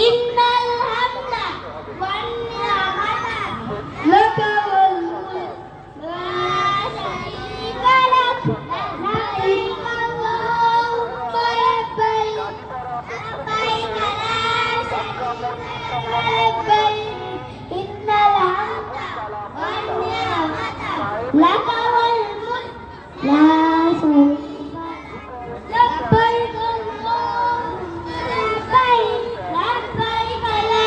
innal hamda wan ni'mata laka wal mulk la sharika lak labbaik Allahumma labbaik labbaik la sharika lak labbaik innal hamda wan ni'mata laka wal mulk la sharika labbaik Allahumma labbaik labbaik la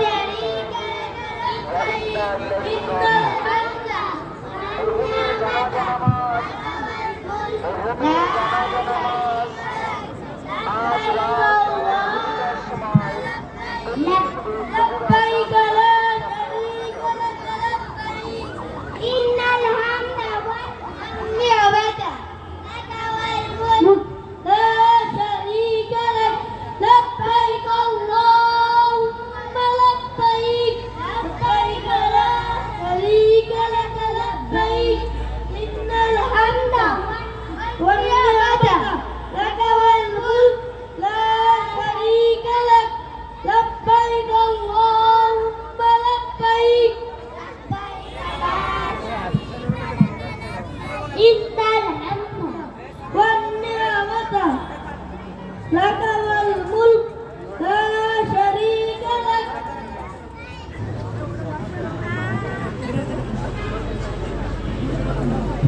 sharika lak innal hamda wan ni'mata labbaik la sharika lak innal hamda wan ni'mata laka wal mulk la sharika lak labbaik Allahumma labbaik labbaik la sharika lak labbaik innal hamda wan ni'mata laka wal mulk la sharika lak labbaik Allahumma labbaik innal hamda wan ni'mata laka wal mulk la sharika lak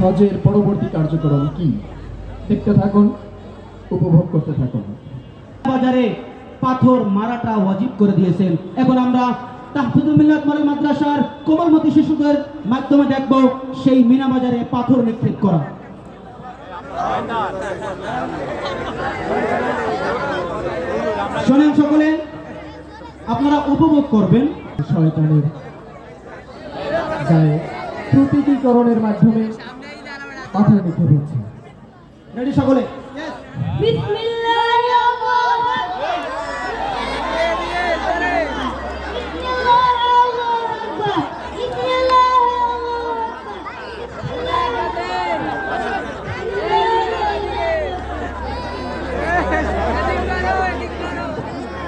হজের পরবর্তী কার্যক্রম কি দেখতে থাকুন, উপভোগ করতে থাকুন। বাজারে পাথর মারাটা ওয়াজিব করে দিয়েছেন। এখন আমরা তাহফিজুল মিল্লাত মডেল মাদ্রাসার কোমলমতি শিশুদের মাধ্যমে দেখব সেই মিনা বাজারে পাথর নিক্ষেপ করা। শোনেন সকলে, আপনারা উপভোগ করবেন। শয়তানের গায়ে প্রতীকীকরণের মাধ্যমে পাথর নিক্ষেপ হচ্ছে। রেডি সকলে? বিসমিল্লাহির রহমানির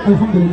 আলহামদুলিল্লাহ।